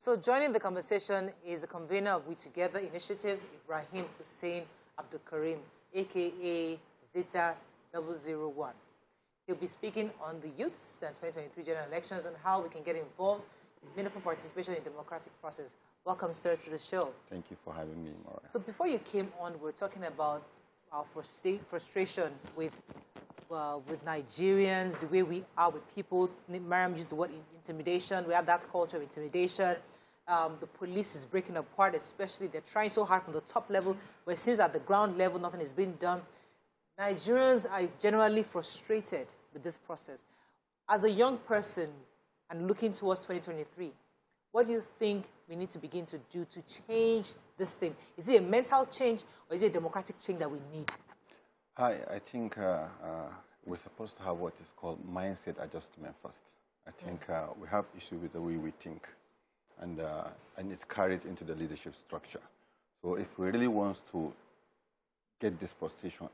So joining the conversation is the convener of We Together initiative, Ibrahim Hussein Abdul Karim, a.k.a. Zeta 001. He'll be speaking on the youths and 2023 general elections and how we can get involved in meaningful participation in the democratic process. Welcome, sir, to the show. Thank you for having me, Maura. So before you came on, we were talking about our frustration with Nigerians, the way we are with people. Mariam used the word intimidation. We have that culture of intimidation. The police is breaking apart, especially. They're trying so hard from the top level, but it seems at the ground level, nothing is being done. Nigerians are generally frustrated with this process. As a young person and looking towards 2023, what do you think we need to begin to do to change this thing? Is it a mental change or is it a democratic change that we need? I think we're supposed to have what is called mindset adjustment first. I think we have issues with the way we think, and it's carried into the leadership structure. So if we really want to get this frustration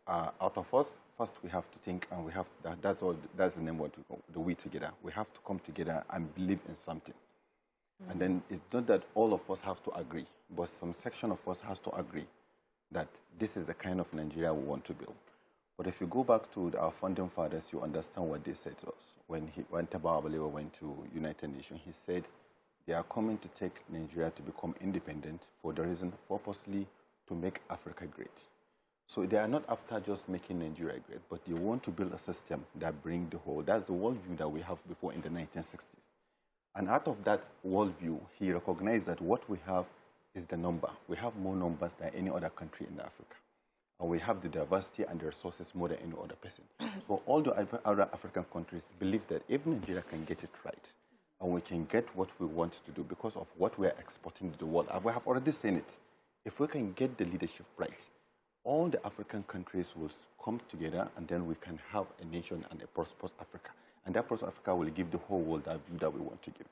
out of us, first we have to think, and we have that's the name of the We Together. We have to come together and believe in something. And then it's not that all of us have to agree, but some section of us has to agree that this is the kind of Nigeria we want to build. But if you go back to our founding fathers, you understand what they said to us. When Tafawa Balewa went to United Nations, he said they are coming to take Nigeria to become independent for the reason, purposely, to make Africa great. So they are not after just making Nigeria great, but they want to build a system that brings the whole. That's the worldview that we have before in the 1960s. And out of that worldview, he recognized that what we have is the number. We have more numbers than any other country in Africa. And we have the diversity and the resources more than any other person. So all the other African countries believe that if Nigeria can get it right, and we can get what we want to do because of what we are exporting to the world, and we have already seen it, if we can get the leadership right, all the African countries will come together, and then we can have a nation and a prosperous Africa. And that prosperous Africa will give the whole world that view that we want to give.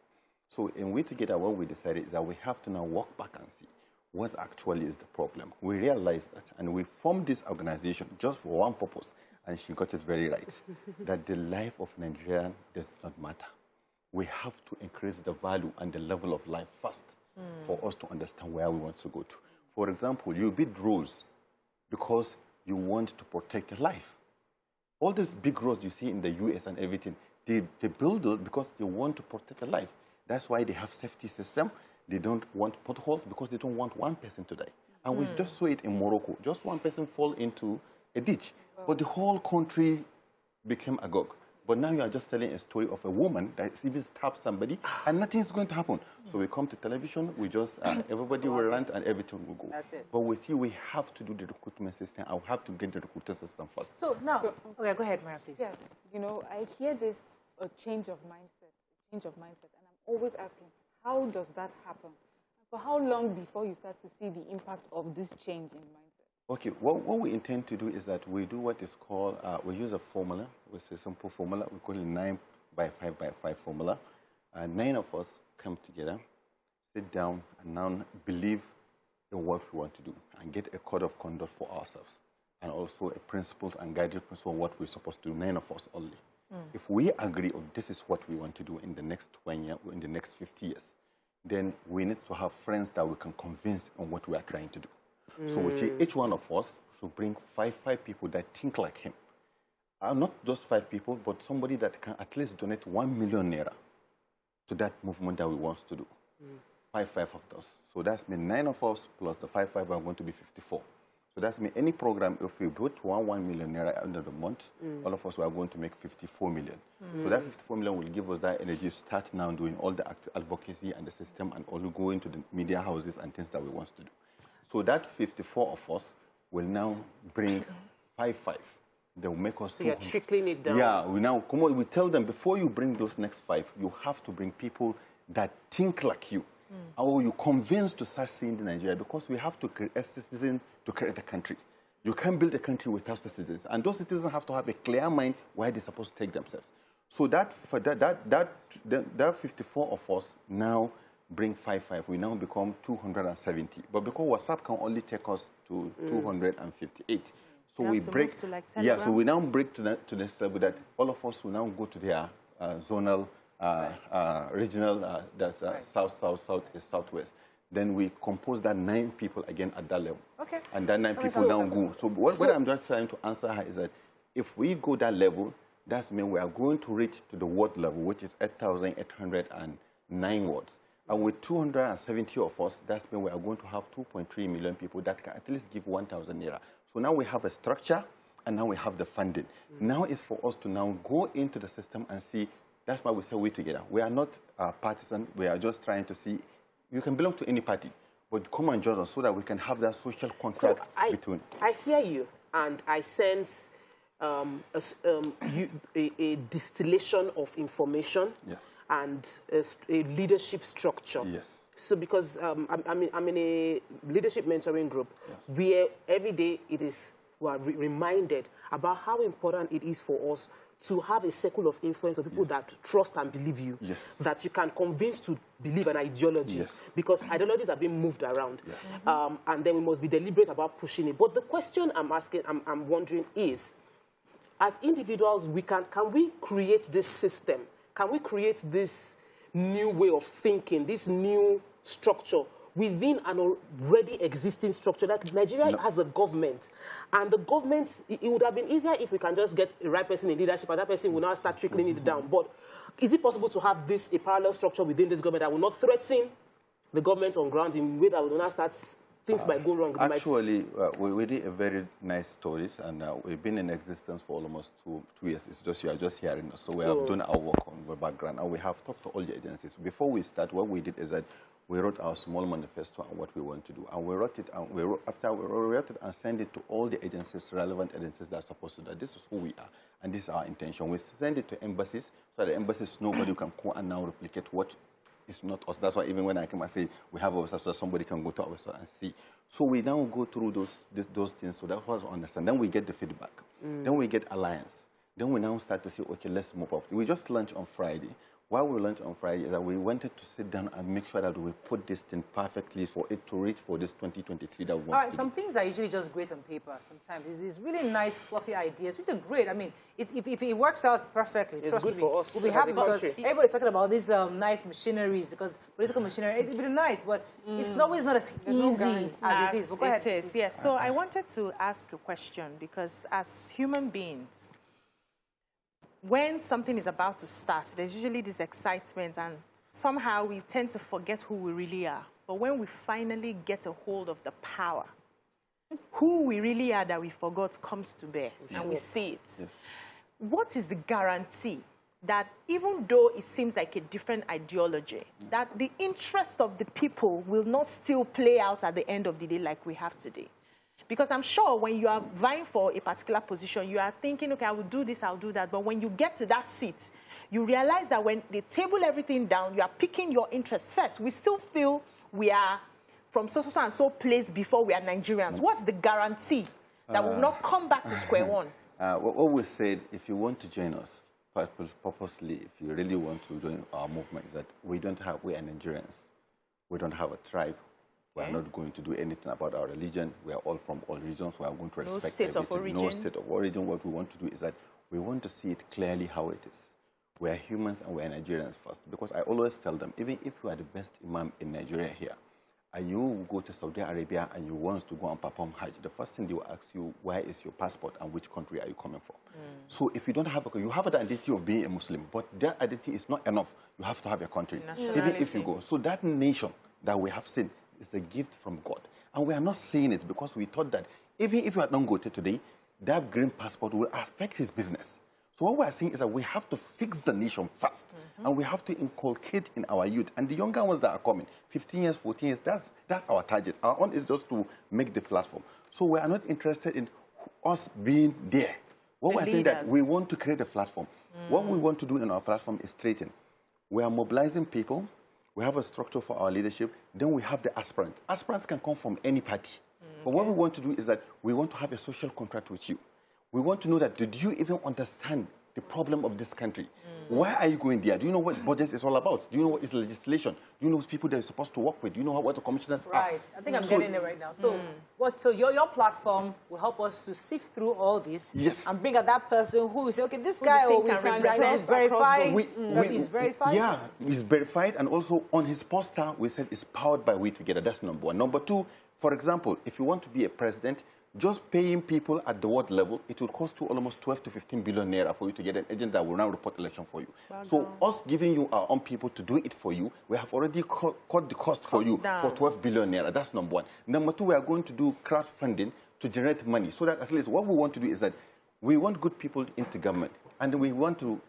So in We Together, what we decided is that we have to now walk back and see what actually is the problem. We realized that, and we formed this organization just for one purpose, and she got it very right, that the life of Nigerian does not matter. We have to increase the value and the level of life first for us to understand where we want to go to. For example, you build roads because you want to protect your life. All these big roads you see in the US and everything, they build it because they want to protect your life. That's why they have safety system. They don't want potholes because they don't want one person to die. And we just saw it in Morocco. Just one person fall into a ditch. But the whole country became agog. But now you are just telling a story of a woman that even stabs somebody and nothing is going to happen. So we come to television, we just, everybody will rant and everything will go. That's it. But we see we have to do the recruitment system. I have to get the recruitment system first. So now, okay, go ahead, Mara, please. Yes, you know, I hear this change of mindset, and I'm always asking, how does that happen? For how long before you start to see the impact of this change in mindset? Okay, what we intend to do is that we do what is called, we use a formula, which is a simple formula. We call it 9 by 5 by 5 formula. 9 of us come together, sit down, and now believe in what we want to do and get a code of conduct for ourselves, and also a principles and guiding principle of what we're supposed to do, 9 of us only. If we agree on this is what we want to do in the next 20 years, in the next 50 years, then we need to have friends that we can convince on what we are trying to do. So each one of us should bring five people that think like him. Not just 5 people, but somebody that can at least donate 1 million naira to that movement that we want to do. 5 of us. So that's mean 9 of us plus the 5 are going to be 54. So that's mean any program, if we put 1 million naira at the end of the month, all of us are going to make 54 million. So that 54 million will give us that energy to start now doing all the advocacy and the system and all go into the media houses and things that we want to do. So that 54 of us will now bring 5. They will make us. So you're trickling it down. Yeah, we now come on. We tell them before you bring those next 5, you have to bring people that think like you, or you convince to start seeing the Nigeria, because we have to create a citizen to create a country. You can't build a country without citizens, and those citizens have to have a clear mind where they're supposed to take themselves. So that 54 of us now bring 5. We now become 270. But because WhatsApp can only take us to 258. So we break, so we now break to the next level that all of us will now go to their zonal regional, that's south, south, southeast, southwest. Then we compose that 9 people again at that level. Okay. And that 9 people now go. So what I'm just trying to answer her is that if we go that level, that means we are going to reach to the ward level, which is 8,809 wards. And with 270 of us, that means we are going to have 2.3 million people that can at least give 1,000 naira. So now we have a structure, and now we have the funding. Now it's for us to now go into the system and see. That's why we say we together. We are not partisan. We are just trying to see. You can belong to any party, but come and join us so that we can have that social contract between. I hear you, and I sense a distillation of information, yes, and a leadership structure. Yes. So because I'm in a leadership mentoring group, yes, where every day we are reminded about how important it is for us to have a circle of influence of people, yes, that trust and believe you, yes, that you can convince to believe an ideology, yes, because ideologies are being moved around, yes, and then we must be deliberate about pushing it. But the question I'm wondering is, as individuals, can we create this system? Can we create this new way of thinking, this new structure within an already existing structure? Like Nigeria has a government, and the government, it would have been easier if we can just get the right person in leadership and that person will now start trickling it down. But is it possible to have a parallel structure within this government that will not threaten the government on ground in a way that will not start things might go wrong? Actually, we did a very nice stories, and we've been in existence for almost two years. It's just you are just hearing us. So we have done our work on the background, and we have talked to all the agencies. Before we start, what we did is that we wrote our small manifesto on what we want to do, and we wrote it, and after we wrote it and sent it to all the agencies, relevant agencies that are supposed to do that. This is who we are, and this is our intention. We send it to embassies, so the embassies, nobody can go and now replicate what is not us. That's why even when I come and say we have our so somebody can go to our website and see. So we now go through those things, so that was understand. Then we get the feedback. Then we get alliance. Then we now start to say, okay, let's move up. We just launched on Friday. Why we launched on Friday is that we wanted to sit down and make sure that we put this thing perfectly for it to reach for this 2023 that we want. All right, some things are usually just great on paper sometimes. It's really nice, fluffy ideas, which are great. I mean, if it works out perfectly, it's trust good me, for us. we'll be happy because everybody's talking about these nice machineries, because political machinery, it's really nice, but it's always not as easy as it is. But go ahead. It is, yes. So I wanted to ask a question, because as human beings, when something is about to start, there's usually this excitement, and somehow we tend to forget who we really are. But when we finally get a hold of the power, who we really are that we forgot comes to bear, and we see it. Yes. What is the guarantee that even though it seems like a different ideology, that the interest of the people will not still play out at the end of the day like we have today? Because I'm sure when you are vying for a particular position, you are thinking, okay, I will do this, I'll do that. But when you get to that seat, you realize that when they table everything down, you are picking your interests first. We still feel we are from so and so place before we are Nigerians. What's the guarantee that we'll not come back to square one? What we said, if you want to join us purposely, if you really want to join our movement, is that we are Nigerians. We don't have a tribe. We are not going to do anything about our religion. We are all from all regions. We are going to respect everything. No state of origin. What we want to do is that we want to see it clearly how it is. We are humans and we are Nigerians first. Because I always tell them, even if you are the best imam in Nigeria here, and you go to Saudi Arabia and you want to go and perform Hajj, the first thing they will ask you, where is your passport and which country are you coming from? So if you don't have you have the identity of being a Muslim, but that identity is not enough. You have to have a country, even if you go. So that nation that we have seen is the gift from God. And we are not seeing it because we thought that even if you are Dangote today, that green passport will affect his business. So what we are saying is that we have to fix the nation first. And we have to inculcate in our youth. And the younger ones that are coming, 15 years, 14 years, that's our target. Our own is just to make the platform. So we are not interested in us being there. What we are saying that we want to create a platform. What we want to do in our platform is straighten. We are mobilizing people. We have a structure for our leadership. Then we have the aspirant. Aspirants can come from any party. But what we want to do is that we want to have a social contract with you. We want to know that, did you even understand the problem of this country? Why are you going there? Do you know what budget is all about? Do you know what is legislation? Do you know people that you're supposed to work with? Do you know what the commissioners are? Right. I think I'm getting it right now. So, so your platform will help us to sift through all this and bring out that person who will say, okay, this guy we find is verified. He's verified. Yeah, he's verified, and also on his poster we said it's powered by We Together. That's number one. Number two, for example, if you want to be a president, just paying people at the ward level, it will cost you almost 12 to 15 billion naira for you to get an agent that will now report election for you. So us giving you our own people to do it for you, we have already cut the cost for you for 12 billion naira. That's number one. Number two, we are going to do crowdfunding to generate money, so that at least what we want to do is that we want good people into government, and we want to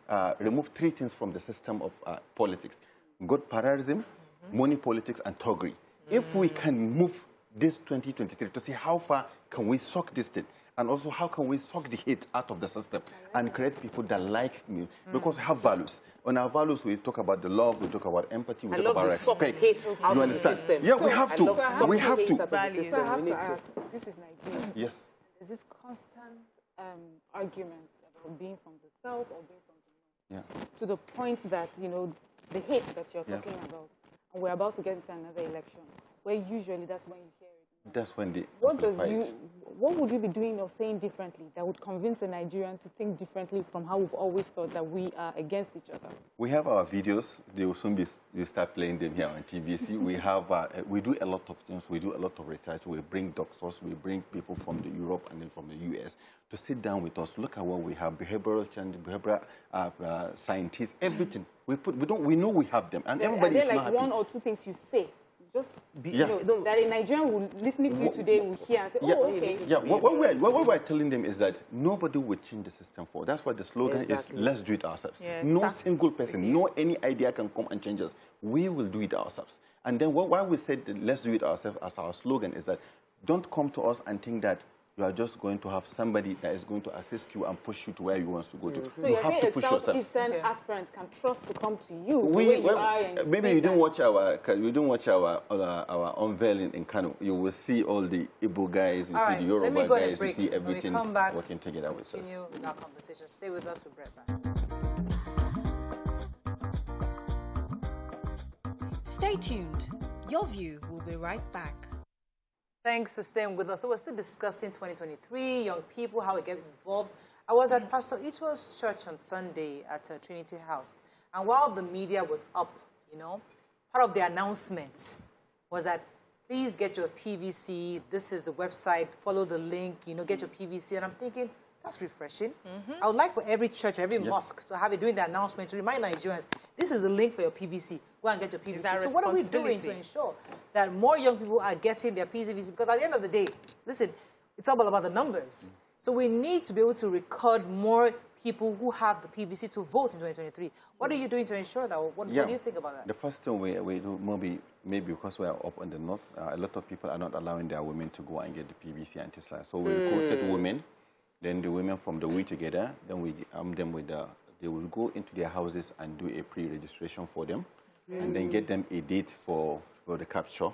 remove three things from the system of politics: good paradigm, money politics, and thuggery. If we can move this 2023 to see how far can we suck this thing, and also how can we suck the hate out of the system and create people that like me, because we have values. On our values, we talk about the love, we talk about empathy, we talk about respect. Hate out You of the understand? system. Yeah, we have to. We have to. So I have to ask, this is Nigeria. Yes. There's this constant argument about being from the south or being from the north. Yeah. To the point that, you know, the hate that you're talking about, and we're about to get into another election, where usually that's when you hear it. That's when they What would you be doing or saying differently that would convince a Nigerian to think differently from how we've always thought that we are against each other? We have our videos. They will soon we start playing them here on TVC. We have we do a lot of things. We do a lot of research. We bring doctors. We bring people from the Europe and then from the US to sit down with us. Look at what we have: behavioral change, behavioral scientists, everything. We know we have them, and everybody is like not happy. one or two things you say. Just that a Nigerian will listening to you today will hear and say, oh, okay. Yeah, what we're telling them is that nobody will change the system for. That's why the slogan is, let's do it ourselves. Yes, no single person, no any idea can come and change us. We will do it ourselves. And then why we said that let's do it ourselves as our slogan is that don't come to us and think that you are just going to have somebody that is going to assist you and push you to where you want to go to. So you you're have saying to a push yourself. Southeastern aspirant can trust to come to you. Maybe you didn't watch our unveiling in Kano. You will see all the Igbo guys, you see the Yoruba guys, you see everything working together with us. Continue our conversation. Stay with us. We'll be right back. Stay tuned. Your View will be right back. Thanks for staying with us. So we're still discussing 2023, young people, how we get involved. I was at Pastor Ito's church on Sunday at Trinity House. And while the media was up, you know, part of the announcement was that please get your PVC. This is the website. Follow the link, you know, get your PVC. And I'm thinking, that's refreshing. I would like for every church, every mosque to have it doing the announcement to remind Nigerians, this is the link for your PVC. Go and get your PVC. So what are we doing to ensure that more young people are getting their PVC? Because at the end of the day, listen, it's all about the numbers. So we need to be able to record more people who have the PVC to vote in 2023. What are you doing to ensure that? What do you think about that? The first thing we do, maybe because we are up in the north, a lot of people are not allowing their women to go and get the PVC and things like that. So we recruited women. Then the women from the We Together, then we arm them with they will go into their houses and do a pre-registration for them, and then get them a date for the capture.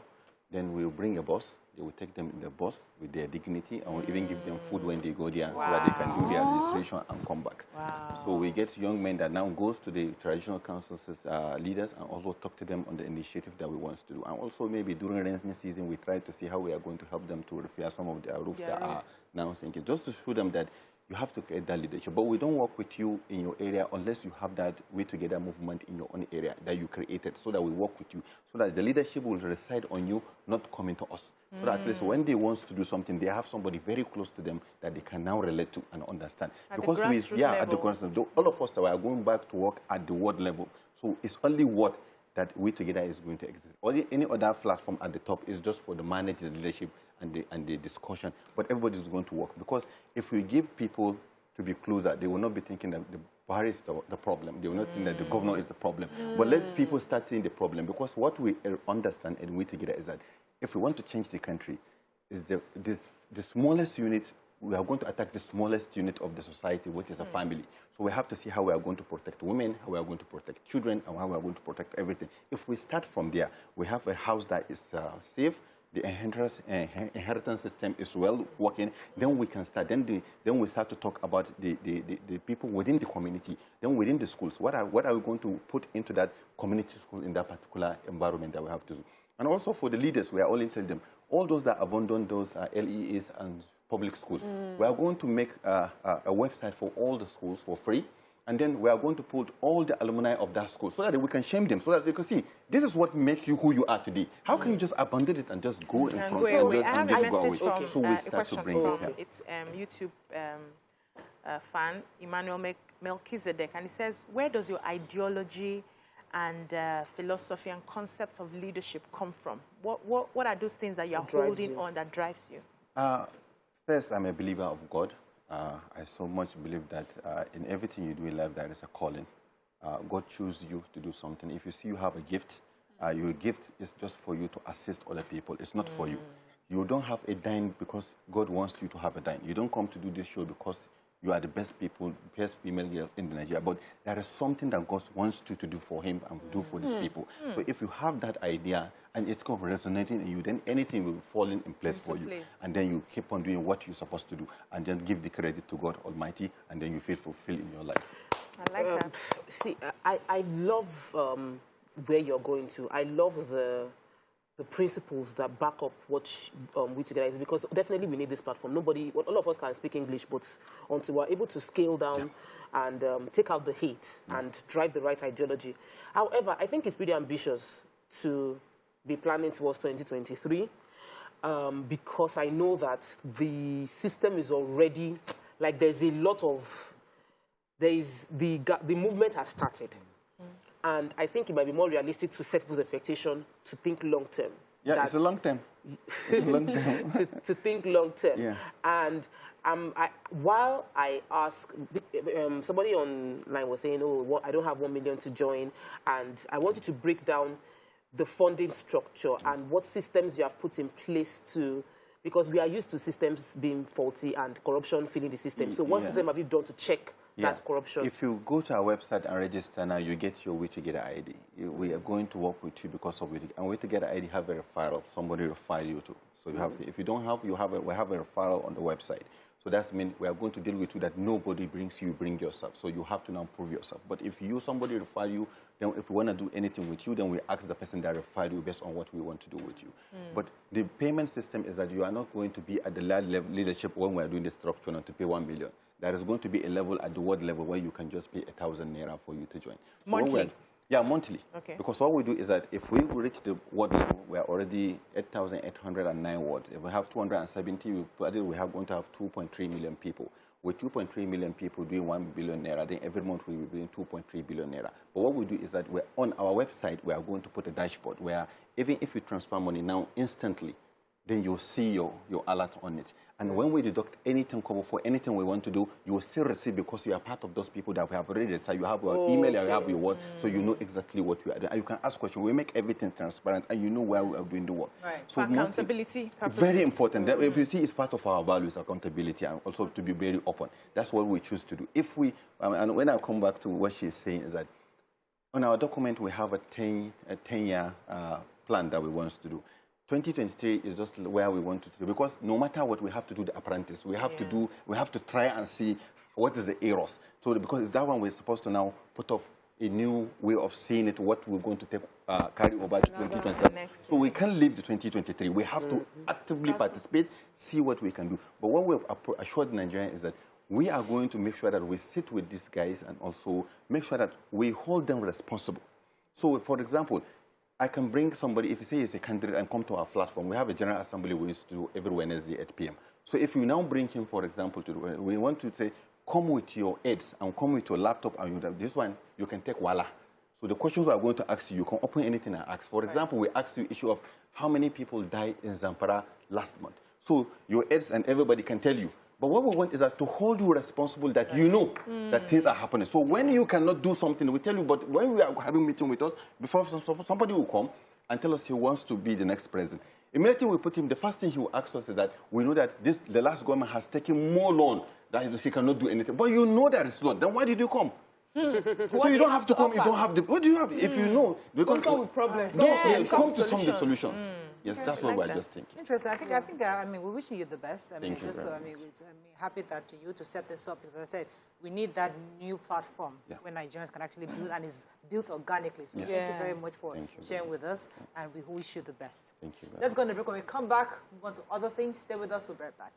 Then we'll bring a bus. They will take them in the bus with their dignity, and we'll even give them food when they go there so that they can do their registration and come back. So we get young men that now goes to the traditional councils leaders and also talk to them on the initiative that we want to do. And also maybe during rainy season, we try to see how we are going to help them to repair some of their roofs that are now sinking, just to show them that you have to create that leadership. But we don't work with you in your area unless you have that We Together movement in your own area that you created, so that we work with you, so that the leadership will reside on you, not coming to us. So that at least when they want to do something, they have somebody very close to them that they can now relate to and understand. At because the grassroots level. At the grassroots level. All of us are going back to work at the ward level. So it's only what that We Together is going to exist. Or any other platform at the top is just for the management, the leadership, and the discussion. But everybody is going to work, because if we give people to be closer, they will not be thinking that the Buhari is the problem. They will not think that the governor is the problem. But let people start seeing the problem, because what we understand and We Together is that if we want to change the country, is the smallest unit. We are going to attack the smallest unit of the society, which is the family. So we have to see how we are going to protect women, how we are going to protect children, and how we are going to protect everything. If we start from there, we have a house that is safe, the inheritance system is well working, then we can start. Then we start to talk about the people within the community, then within the schools. What are we going to put into that community school in that particular environment that we have to do? And also for the leaders, we are only telling them, all those that abandon those LEAs and public schools, we are going to make a website for all the schools for free. And then we are going to put all the alumni of that school so that we can shame them, so that they can see, this is what makes you who you are today. How can you just abandon it and just go in front I have a message from so we start to bring it. It's YouTube fan, Emmanuel Melchizedek, and he says, where does your ideology and philosophy and concept of leadership come from? What are those things that you're holding on that drives you? First, I'm a believer of God. I so much believe that in everything you do in life, there is a calling. God chooses you to do something. If you see you have a gift, your gift is just for you to assist other people. It's not for you. You don't have a dime because God wants you to have a dime. You don't come to do this show because you are the best people, best female girls in Nigeria. But there is something that God wants you to do for him and do for these people. So if you have that idea and it's kind of resonating in you, then anything will fall in place for you. And then you keep on doing what you're supposed to do and then give the credit to God Almighty, and then you feel fulfilled in your life. I like that. See, I love where you're going to. I love the principles that back up what we together is, because definitely we need this platform. Nobody, all of us can speak English, but until we're able to scale down and take out the hate and drive the right ideology. However, I think it's pretty ambitious to be planning towards 2023 because I know that the system is already, like there's a lot of, the movement has started. And I think it might be more realistic to set people's expectation to think long term. Yeah, it's a long term. It's a long term. to think long term. Yeah. And while I ask, somebody online was saying, oh, I don't have 1 million to join. And I want you to break down the funding structure and what systems you have put in place to, because we are used to systems being faulty and corruption filling the system. So what system have you done to check that corruption? If you go to our website and register now, you get your We Together ID. We are going to work with you because of it. And We Together ID have a referral. Somebody refer you to. So you have, if you don't have, we have a referral on the website. So that means we are going to deal with you that nobody brings you, bring yourself. So you have to now prove yourself. But if somebody refer you, then if we want to do anything with you, then we ask the person that referred you based on what we want to do with you. But the payment system is that you are not going to be at the level leadership when we are doing the structure and to pay 1 million. There is going to be a level at the ward level where you can just pay 1,000 naira for you to join. Monthly? Yeah, monthly. Okay. Because what we do is that if we reach the ward level, we are already 8,809 wards. If we have 270, we are going to have 2.3 million people. With 2.3 million people doing 1 billion naira, then every month we will be doing 2.3 billion naira. But what we do is that we're on our website, we are going to put a dashboard where even if you transfer money now instantly, then you'll see your alert on it. And when we deduct anything cover for anything we want to do, you will still receive because you are part of those people that we have already decided. You have your email, you have your word, so you know exactly what you are doing. And you can ask questions. We make everything transparent, and you know where we are doing the work. Right. So for accountability purposes. Very important. If you see, it's part of our values, accountability, and also to be very open. That's what we choose to do. If we, and when I come back to what she's saying is that on our document we have a 10-year plan that we want to do. 2023 is just where we want to do, because no matter what, we have to do the apprentice. We have to do, we have to try and see what is the errors. So because that one we're supposed to now put off a new way of seeing it, what we're going to take, carry over to 2027. So we can't leave the 2023. We have to actively participate, see what we can do. But what we've assured Nigerians is that we are going to make sure that we sit with these guys and also make sure that we hold them responsible. So, for example, I can bring somebody, if you say he's a candidate, and come to our platform. We have a general assembly we used to do every Wednesday at 8 p.m. So if you now bring him, for example, we want to say, come with your aids and come with your laptop, and this one, you can take Wala. So the questions we are going to ask you, you can open anything and ask. For example, we asked you issue of how many people died in Zamfara last month. So your aids and everybody can tell you. But what we want is that to hold you responsible, that you know that things are happening. So when you cannot do something, we tell you, but when we are having a meeting with us, before somebody will come and tell us he wants to be the next president. Immediately we put him, the first thing he will ask us is that we know that the last government has taken more loan that he cannot do anything. But you know there is loan. Then why did you come? So you don't have to come, you don't have the, what do you have? If you know, don't come with problems. Come to some of the solutions. Yes, Okay. that's what we're just thinking. Interesting. I mean, we're wishing you the best. I mean, Thank you just very so, I mean, I'm happy that you to set this up, because as I said, we need that new platform where Nigerians can actually build, and is built organically. So thank you very much for sharing with us, and we wish you the best. Thank you very Let's go on the break. When we come back, move on to other things. Stay with us. We'll be right back.